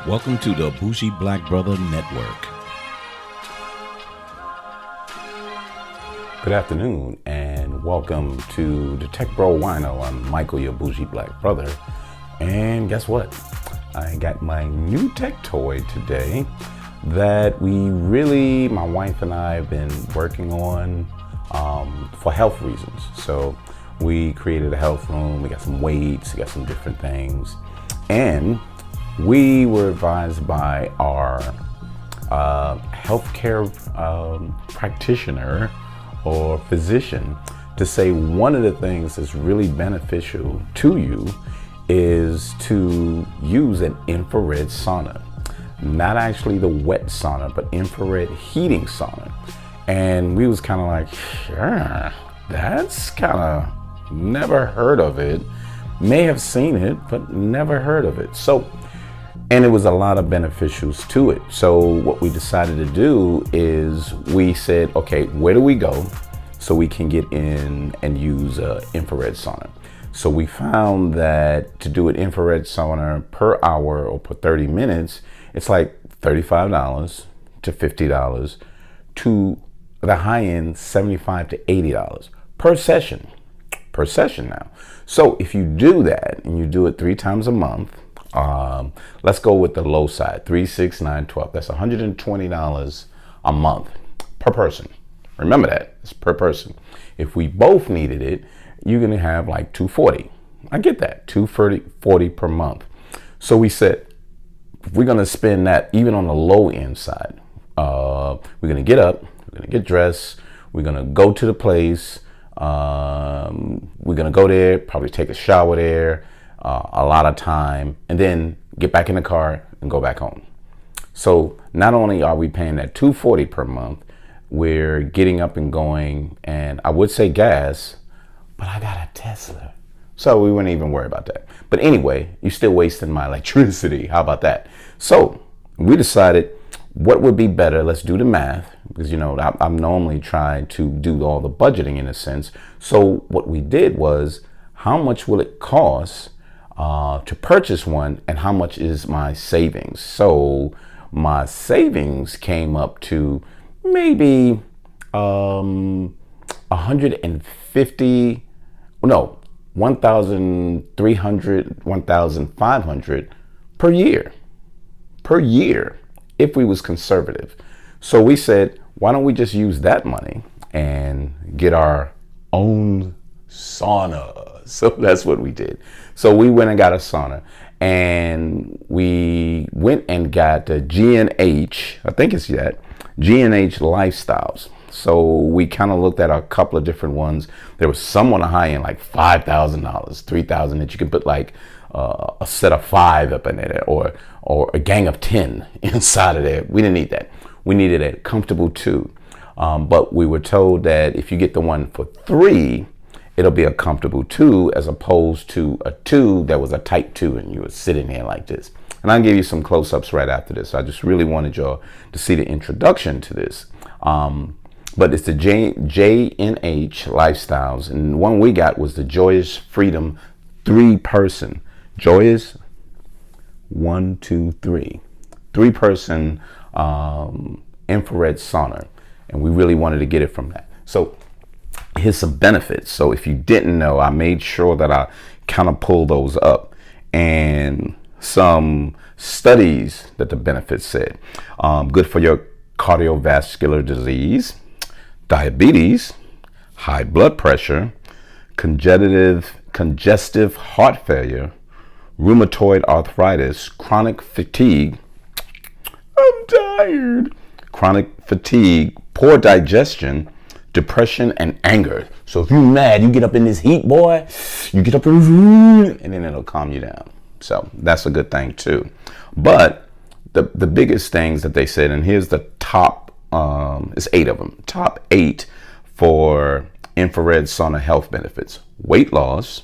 Welcome to the Bougie Black Brother Network. Good afternoon and welcome to the Tech Bro Wino. I'm Michael, your Bougie Black Brother. And guess what? I got my new tech toy today that my wife and I have been working on for health reasons. So we created a health room, we got some weights, we got some different things. And we were advised by our healthcare practitioner or physician to say one of the things that's really beneficial to you is to use an infrared sauna. Not actually the wet sauna, but infrared heating sauna. And we was kind of like, sure, that's kind of never heard of it. May have seen it, but never heard of it. And it was a lot of beneficials to it. So what we decided to do is we said, okay, where do we go so we can get in and use infrared sauna? So we found that to do an infrared sauna per hour or per 30 minutes, it's like $35 to $50 to the high end, $75 to $80 per session now. So if you do that and you do it 3 times a month, let's go with the low side, 3, 6, 9, 12. That's $120 a month per person. Remember that, it's per person. If we both needed it, you're gonna have like $240. I get that, $240 per month. So we said, if we're gonna spend that even on the low end side, we're gonna get up, we're gonna get dressed, we're gonna go to the place, we're gonna go there, probably take a shower there, a lot of time, and then get back in the car and go back home. So not only are we paying that $240 per month, we're getting up and going, and I would say gas, but I got a Tesla, so we wouldn't even worry about that. But anyway, you're still wasting my electricity. How about that? So we decided what would be better. Let's do the math, because I'm normally trying to do all the budgeting in a sense. So what we did was, how much will it cost to purchase one, and how much is my savings? So my savings came up to maybe 1,300, 1,500 per year if we was conservative. So we said, why don't we just use that money and get our own sauna? So that's what we did. So we went and got a sauna, and we went and got the JNH, I think it's that, JNH Lifestyles. So we kind of looked at a couple of different ones. There was some on the high end, like $5,000, $3,000, that you could put like a set of 5 up in there, or a gang of 10 inside of there. We didn't need that. We needed a comfortable 2. But we were told that if you get the one for 3, it'll be a comfortable 2, as opposed to a 2 that was a type 2 and you were sitting there like this. And I'll give you some close-ups right after this. I just really wanted y'all to see the introduction to this. But it's the JNH Lifestyles. And the one we got was the Joyous Freedom 3-person. Joyous 1, 2, 3. 3-person infrared sauna. And we really wanted to get it from that. So here's some benefits. So if you didn't know, I made sure that I kind of pulled those up, and some studies that the benefits said. Good for your cardiovascular disease, diabetes, high blood pressure, congestive heart failure, rheumatoid arthritis, chronic fatigue. I'm tired. Chronic fatigue, poor digestion, depression, and anger. So if you're mad, you get up in this heat, boy, you get up and then it'll calm you down. So that's a good thing too. But the biggest things that they said, and here's the top, it's 8 of them, top 8 for infrared sauna health benefits: weight loss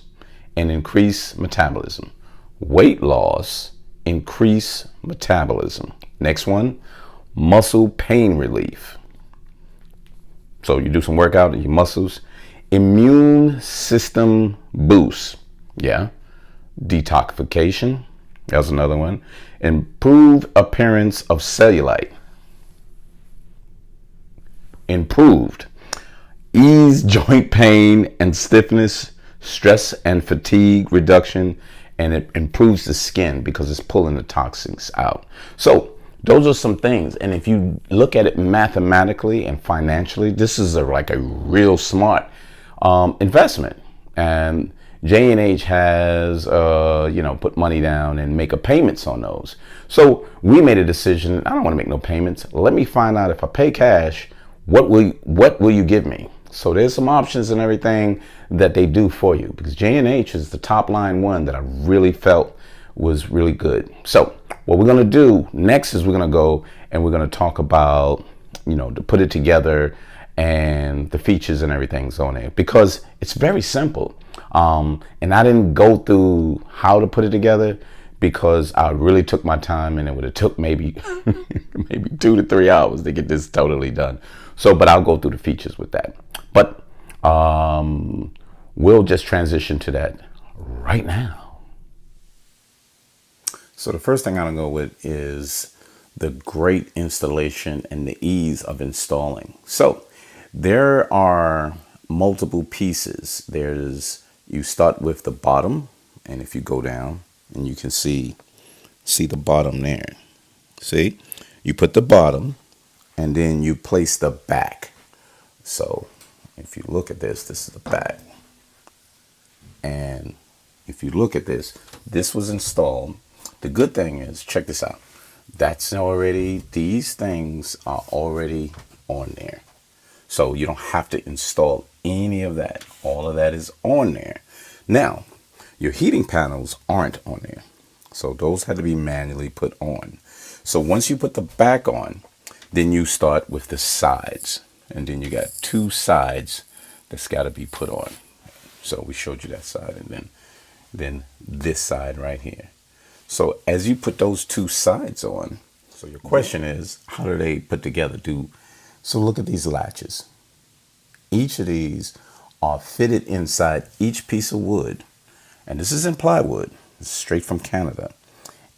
and increase metabolism. Weight loss, increase metabolism. Next one, muscle pain relief. So you do some workout in your muscles, Immune system boost. Yeah. Detoxification. That was another one. Improved appearance of cellulite. Improved. Ease joint pain and stiffness, stress and fatigue reduction, and it improves the skin because it's pulling the toxins out. So those are some things. And if you look at it mathematically and financially, this is like a real smart investment. And JNH has, put money down and make a payments on those. So we made a decision. I don't want to make no payments. Let me find out if I pay cash, what will you give me? So there's some options and everything that they do for you, because JNH is the top line one that I really felt was really good. So what we're going to do next is we're going to go and we're going to talk about, to put it together and the features and everything's on it, because it's very simple. And I didn't go through how to put it together because I really took my time, and it would have took maybe 2 to 3 hours to get this totally done. So, but I'll go through the features with that. But we'll just transition to that right now. So the first thing I'm going to go with is the great installation and the ease of installing. So there are multiple pieces. You start with the bottom, and if you go down, and you can see the bottom there. See, you put the bottom, and then you place the back. So if you look at this is the back. And if you look at this was installed. The good thing is, check this out. These things are already on there. So you don't have to install any of that. All of that is on there. Now, your heating panels aren't on there. So those had to be manually put on. So once you put the back on, then you start with the sides. And then you got 2 sides that's got to be put on. So we showed you that side, and then this side right here. So as you put those 2 sides on, so your question is, how do they put together? So look at these latches. Each of these are fitted inside each piece of wood. And this is in plywood. It's straight from Canada.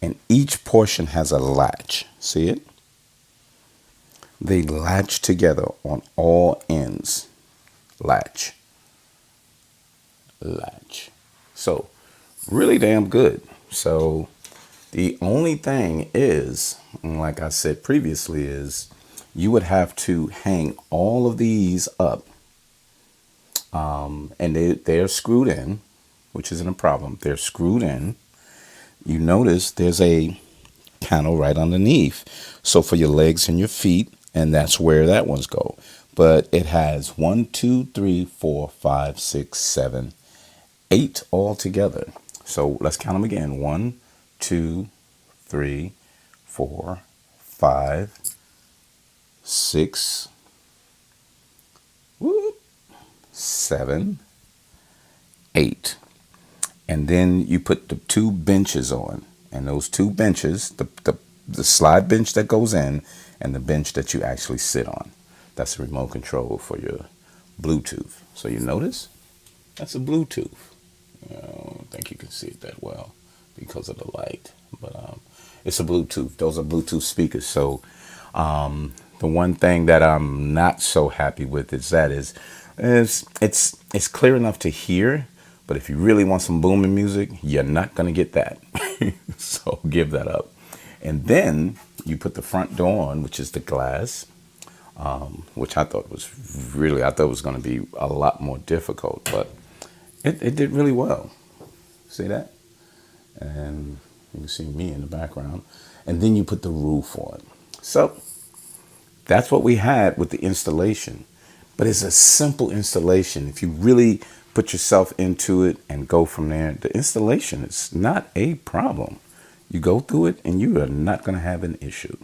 And each portion has a latch. See it? They latch together on all ends. Latch. So really damn good. So the only thing is, like I said previously, is you would have to hang all of these up. And they're screwed in, which isn't a problem. They're screwed in. You notice there's a panel right underneath. So for your legs and your feet, and that's where that ones go. But it has 1, 2, 3, 4, 5, 6, 7, 8 all together. So let's count them again. 1, 2, 3, 4, 5, 6, 7, 8. And then you put the 2 benches on. And those 2 benches, the slide bench that goes in and the bench that you actually sit on. That's the remote control for your Bluetooth. So you notice that's a Bluetooth. I don't think you can see it that well because of the light, but it's a Bluetooth. Those are Bluetooth speakers. So the one thing that I'm not so happy with is it's clear enough to hear, but if you really want some booming music, you're not going to get that. So give that up. And then you put the front door on, which is the glass, which I thought was going to be a lot more difficult, but it did really well. See that? And you can see me in the background. And then you put the roof on. So that's what we had with the installation. But it's a simple installation. If you really put yourself into it and go from there, the installation is not a problem. You go through it and you are not going to have an issue.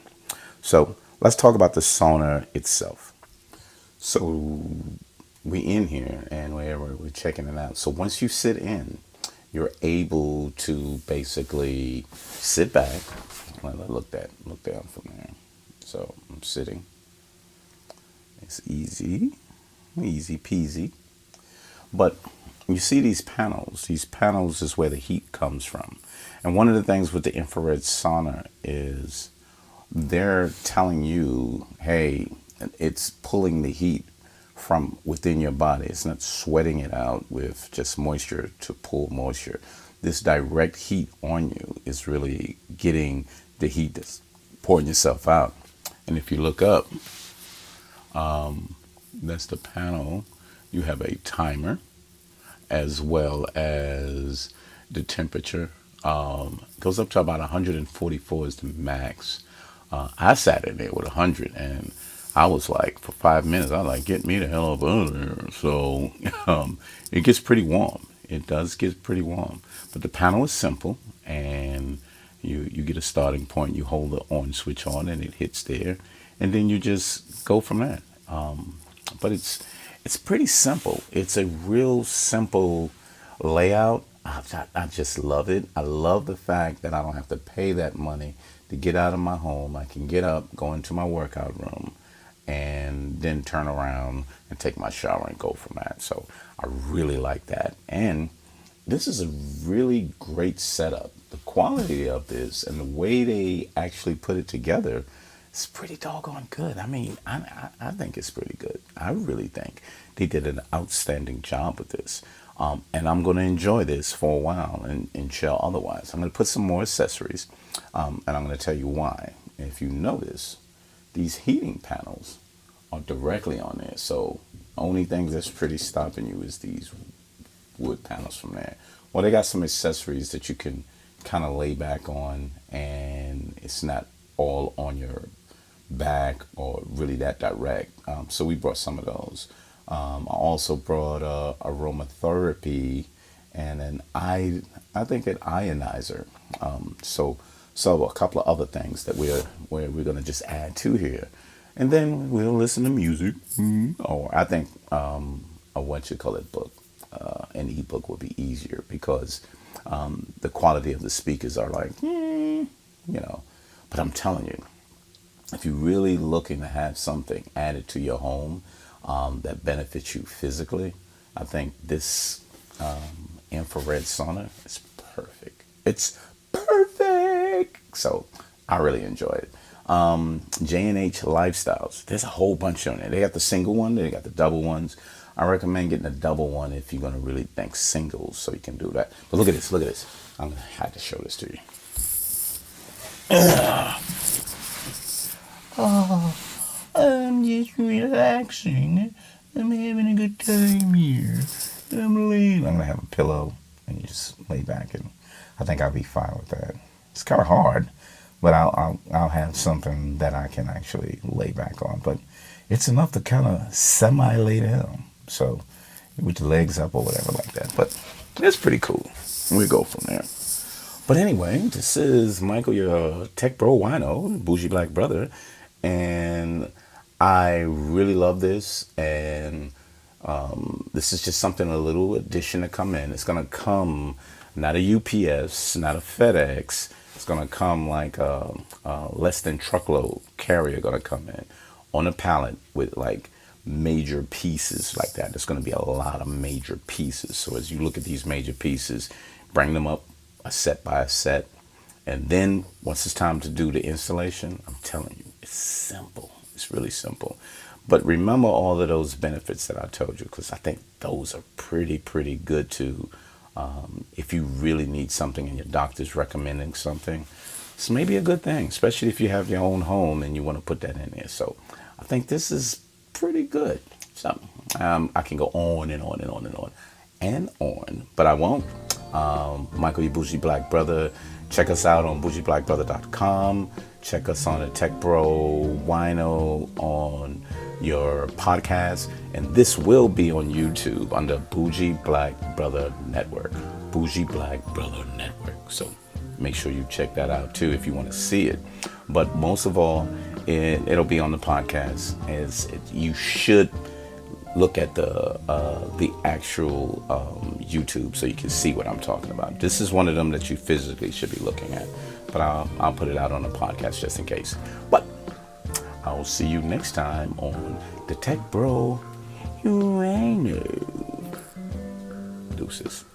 So let's talk about the sauna itself. So we in here and we're checking it out. So once you sit in, you're able to basically sit back. Well, look down from there. So I'm sitting. It's easy peasy. But you see these panels is where the heat comes from. And one of the things with the infrared sauna is they're telling you, hey, it's pulling the heat from within your body. It's not sweating it out with just moisture to pull moisture. This direct heat on you is really getting the heat that's pouring yourself out. And if you look up, that's the panel. You have a timer as well as the temperature. Goes up to about 144 is the max. I sat in there with 100 and I was like, for 5 minutes, I was like, get me the hell up out of there. So it gets pretty warm. It does get pretty warm. But the panel is simple, and you get a starting point. You hold the on switch on and it hits there. And then you just go from that. But it's pretty simple. It's a real simple layout. I just love it. I love the fact that I don't have to pay that money to get out of my home. I can get up, go into my workout room, and then turn around and take my shower and go from that. So I really like that. And this is a really great setup. The quality of this and the way they actually put it together is pretty doggone good. I mean, I think it's pretty good. I really think they did an outstanding job with this. And I'm going to enjoy this for a while and shall otherwise. I'm going to put some more accessories, and I'm going to tell you why. If you notice, these heating panels are directly on there. So only thing that's pretty stopping you is these wood panels from there. Well, they got some accessories that you can kind of lay back on, and it's not all on your back or really that direct. So we brought some of those. I also brought aromatherapy and I think an ionizer. So a couple of other things that we're going to just add to here, and then we'll listen to music. Or I think a what you call it book, an ebook would be easier because the quality of the speakers are like, But I'm telling you, if you're really looking to have something added to your home that benefits you physically, I think this infrared sauna is perfect. It's perfect. So I really enjoy it. JNH Lifestyles. There's a whole bunch on there. They got the single one. They got the double ones. I recommend getting a double one if you're going to really think singles, so you can do that. But look at this. Look at this. I'm going to have to show this to you. Oh, I'm just relaxing. I'm having a good time here. I'm going to have a pillow and you just lay back, and I think I'll be fine with that. It's kind of hard, but I'll have something that I can actually lay back on. But it's enough to kind of semi-lay down. So with the legs up or whatever like that. But it's pretty cool. We go from there. But anyway, this is Michael, your tech bro wino, bougie black brother. And I really love this. And this is just something, a little addition to come in. It's going to come, not a UPS, not a FedEx. It's going to come like a less than truckload carrier going to come in on a pallet with like major pieces like that. There's going to be a lot of major pieces. So as you look at these major pieces, bring them up a set by a set. And then once it's time to do the installation, I'm telling you, it's simple. It's really simple. But remember all of those benefits that I told you, because I think those are pretty good too. If you really need something and your doctor's recommending something, it's maybe a good thing, especially if you have your own home and you want to put that in there. So I think this is pretty good. So I can go on and on and on and on and on, but I won't. Michael, your bougie black brother. Check us out on bougieblackbrother.com. Check us on the Tech Bro Wino on your podcast, and this will be on YouTube under Bougie Black Brother Network. Bougie Black Brother Network. So make sure you check that out too if you want to see it. But most of all, it'll be on the podcast. You should look at the actual YouTube so you can see what I'm talking about. This is one of them that you physically should be looking at, but I'll put it out on the podcast just in case. But I'll see you next time on the Tech Bro Wino. Deuces.